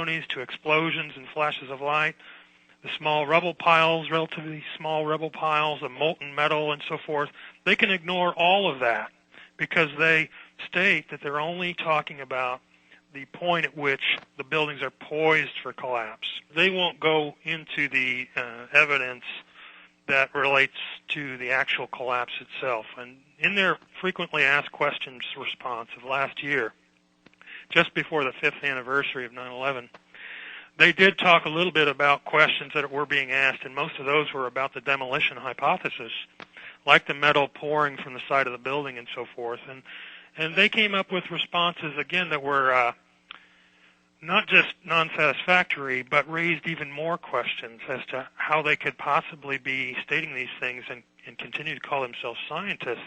to explosions and flashes of light, the small rubble piles, relatively small rubble piles of molten metal and so forth. They can ignore all of that because they state that they're only talking about the point at which the buildings are poised for collapse. They won't go into the evidence that relates to the actual collapse itself. And in their frequently asked questions response of last year, just before the 5th anniversary of 9/11, they did talk a little bit about questions that were being asked, and most of those were about the demolition hypothesis, like the metal pouring from the side of the building and so forth. And they came up with responses, again, that were not just non-satisfactory, but raised even more questions as to how they could possibly be stating these things and continue to call themselves scientists.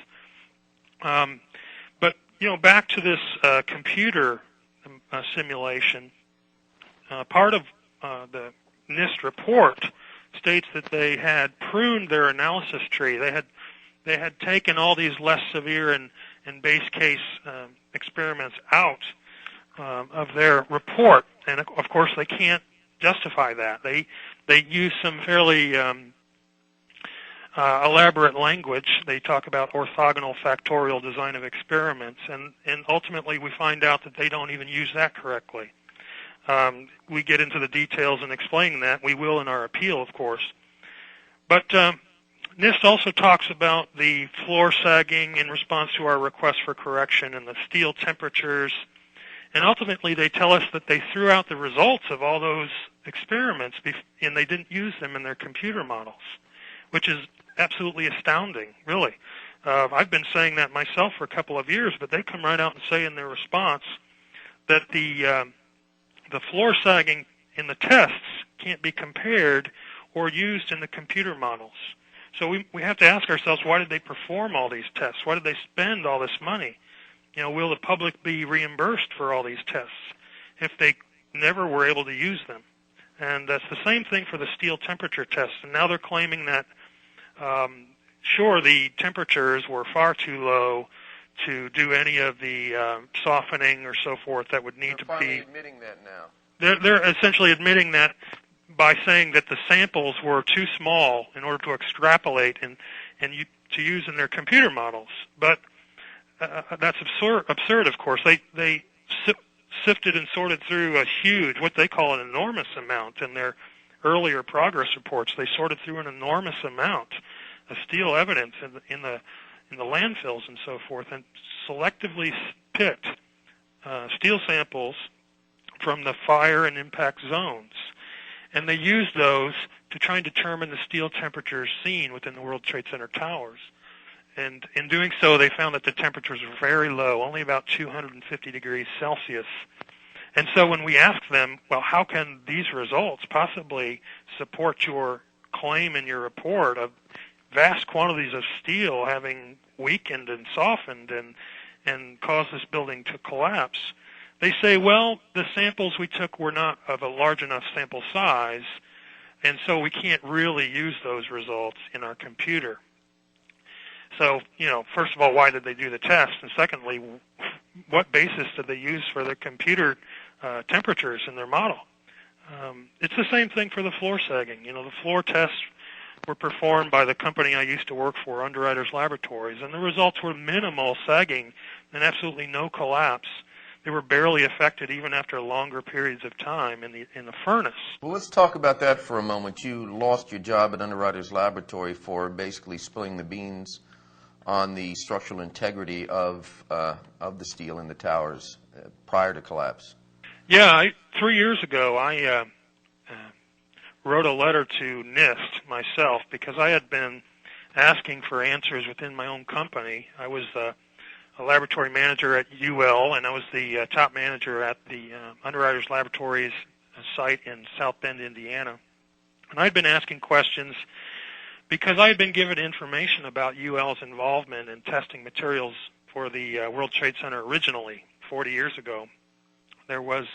But, back to this computer simulation, part of the NIST report states that they had pruned their analysis tree. They had taken all these less severe and base case experiments out of their report, and of course they can't justify that. They use some fairly elaborate language. They talk about orthogonal factorial design of experiments, and ultimately we find out that they don't even use that correctly. We get into the details in explaining that. We will in our appeal, of course. But NIST also talks about the floor sagging in response to our request for correction and the steel temperatures. And ultimately, they tell us that they threw out the results of all those experiments and they didn't use them in their computer models, which is absolutely astounding, really. I've been saying that myself for a couple of years, but they come right out and say in their response that the floor sagging in the tests can't be compared or used in the computer models. So we have to ask ourselves, why did they perform all these tests? Why did they spend all this money? Will the public be reimbursed for all these tests if they never were able to use them? And that's the same thing for the steel temperature tests. And now they're claiming that, sure, the temperatures were far too low to do any of the softening or so forth that would need to be. They're finally admitting that now. They're essentially admitting that by saying that the samples were too small in order to extrapolate and to use in their computer models. But that's absurd, of course. They sifted and sorted through a huge, what they call an enormous amount in their earlier progress reports. They sorted through an enormous amount of steel evidence in the landfills and so forth, and selectively picked steel samples from the fire and impact zones. And they used those to try and determine the steel temperatures seen within the World Trade Center towers. And in doing so, they found that the temperatures were very low, only about 250 degrees Celsius. And so when we asked them, well, how can these results possibly support your claim in your report of vast quantities of steel having weakened and softened and caused this building to collapse, they say, well, the samples we took were not of a large enough sample size, and so we can't really use those results in our computer. So, first of all, why did they do the test? And secondly, what basis did they use for the computer temperatures in their model? It's the same thing for the floor sagging. The floor tests were performed by the company I used to work for, Underwriters Laboratories, and the results were minimal sagging and absolutely no collapse. They were barely affected even after longer periods of time in the furnace. Well, let's talk about that for a moment. You lost your job at Underwriters Laboratory for basically spilling the beans on the structural integrity of the steel in the towers prior to collapse. Yeah, 3 years ago, I wrote a letter to NIST myself because I had been asking for answers within my own company. I was a laboratory manager at UL, and I was the top manager at the Underwriters Laboratories site in South Bend, Indiana. And I'd been asking questions because I had been given information about UL's involvement in testing materials for the World Trade Center originally, 40 years ago. There was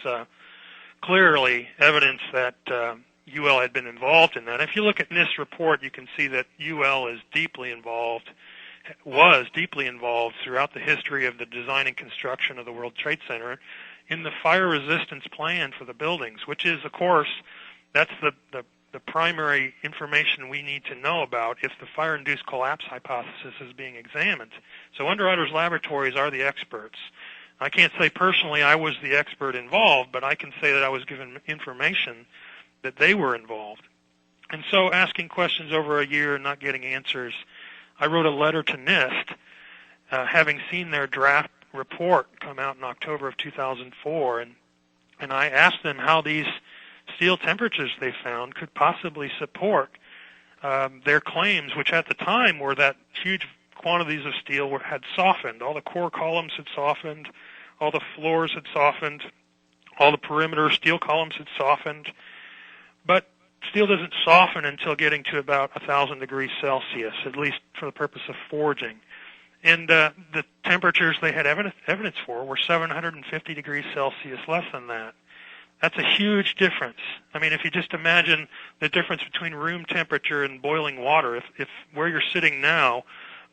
clearly evidence that UL had been involved in that. If you look at NIST's report, you can see that UL was deeply involved throughout the history of the design and construction of the World Trade Center. in the fire resistance plan for the buildings, which is, of course, that's the primary information we need to know about if the fire-induced collapse hypothesis is being examined. So Underwriters Laboratories are the experts. I can't say personally I was the expert involved, but I can say that I was given information that they were involved. And so asking questions over a year and not getting answers, I wrote a letter to NIST, having seen their draft report come out in October of 2004, and I asked them how these steel temperatures they found could possibly support their claims, which at the time were that huge quantities of steel had softened. All the core columns had softened, all the floors had softened, all the perimeter steel columns had softened. But steel doesn't soften until getting to about 1,000 degrees Celsius, at least for the purpose of forging. And the temperatures they had evidence for were 750 degrees Celsius, less than that. That's a huge difference. I mean, if you just imagine the difference between room temperature and boiling water, if where you're sitting now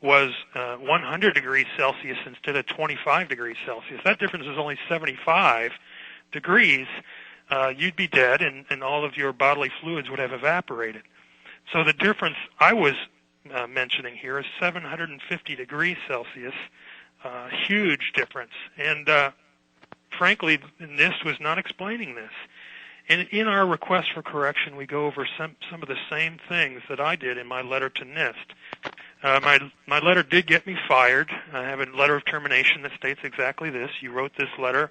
was 100 degrees Celsius instead of 25 degrees Celsius, that difference is only 75 degrees, you'd be dead and all of your bodily fluids would have evaporated. So the difference I was mentioning here is 750 degrees Celsius, huge difference. And frankly, NIST was not explaining this. And in our request for correction, we go over some of the same things that I did in my letter to NIST. My letter did get me fired. I have a letter of termination that states exactly this. You wrote this letter.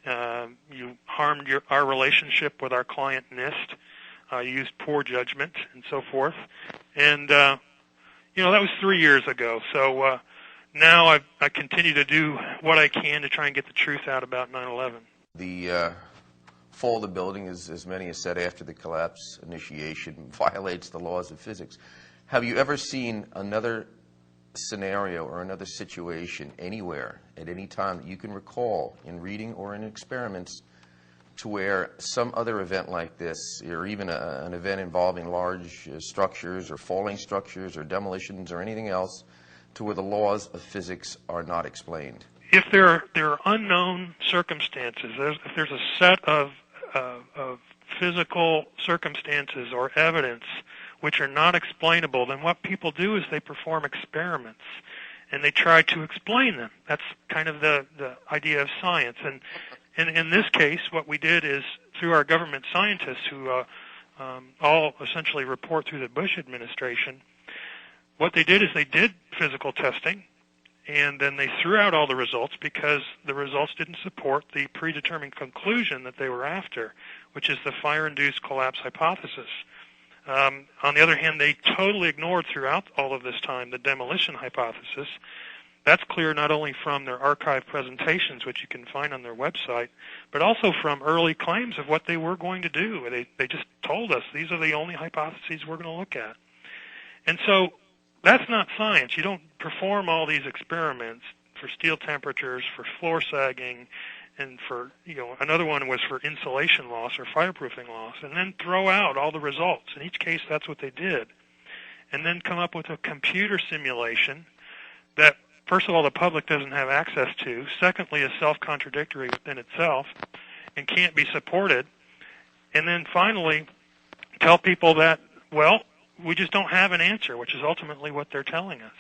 You harmed our relationship with our client NIST. You used poor judgment and so forth. And, that was 3 years ago. So now I continue to do what I can to try and get the truth out about 9/11. The fall of the building, as many have said after the collapse initiation, violates the laws of physics. Have you ever seen another scenario or another situation anywhere at any time that you can recall in reading or in experiments to where some other event like this, or even an event involving large structures or falling structures or demolitions or anything else, to where the laws of physics are not explained? If there are unknown circumstances, if there's a set of physical circumstances or evidence which are not explainable, then what people do is they perform experiments and they try to explain them. That's kind of the idea of science. And in this case, what we did is, through our government scientists who all essentially report through the Bush administration, what they did is they did physical testing, and then they threw out all the results because the results didn't support the predetermined conclusion that they were after, which is the fire-induced collapse hypothesis. On the other hand, they totally ignored throughout all of this time the demolition hypothesis. That's clear not only from their archive presentations, which you can find on their website, but also from early claims of what they were going to do. They just told us these are the only hypotheses we're going to look at. And so that's not science. You don't perform all these experiments for steel temperatures, for floor sagging, and for, another one was for insulation loss or fireproofing loss, and then throw out all the results. In each case, that's what they did. And then come up with a computer simulation that, first of all, the public doesn't have access to, secondly, is self-contradictory within itself and can't be supported, and then finally tell people that, well, we just don't have an answer, which is ultimately what they're telling us.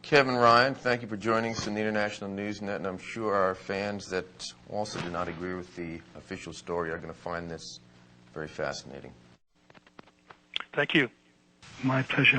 Kevin Ryan, thank you for joining us in the International Newsnet, and I'm sure our fans that also do not agree with the official story are going to find this very fascinating. Thank you. My pleasure.